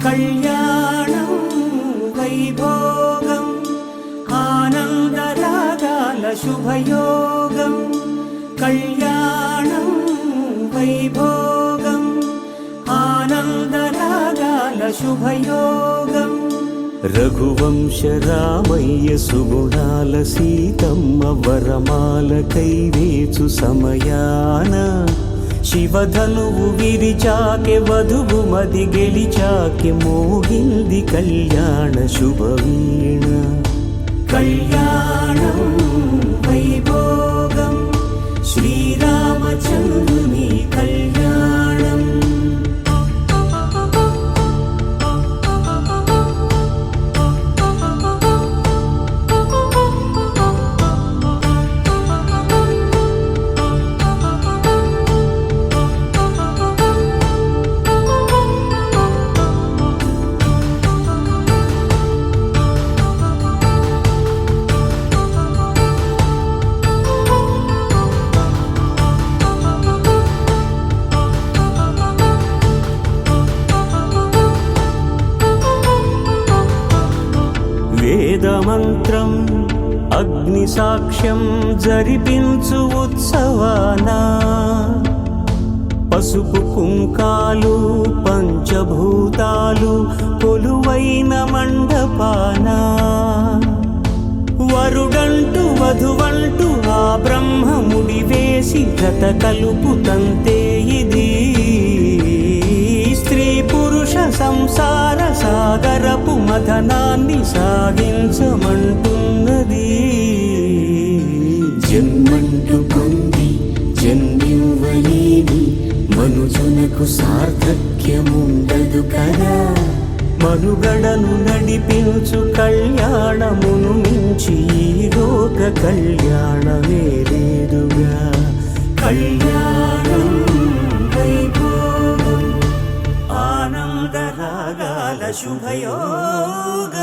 కళ్యాణం వైభోగం ఆనందరాగాల శుభయోగం కళ్యాణం వైభోగం ఆనందరాగాల శుభయోగం రఘువంశ రామయ్య సుగుణాల సీతమ్మ వరమాల కైవేచు సమయాన శివధనువు విరిచాకె వధువు మది గెలిచాకె మోగింది కళ్యాణ శుభవీణ కళ్యాణం వైభోగం శ్రీరామచంద్రుని కళ్యాణం వేదమంత్రం అగ్ని సాక్ష్యం జరిపించు ఉత్సవాన పసుపు కుంకాలు పంచభూతాలు కొలువైన మండపాన వరుడంటూ వధువంటూ ఆ బ్రహ్మముడి వేసి గత కలుపు తంతే ఇది స్త్రీ పురుష సంసార సాగరపు మథనాన్ని సాగించమంటున్నది జన్మంటూ పొంది జన్మివ్వలేని మనుజునకు సార్థక్యముండదు కదా మనుగడను నడిపించు కళ్యాణమును మించి ఈ లోక కళ్యాణమే లేదుగా కళ్యాణం వైభోగం ఆనందరాగాల శుభయోగం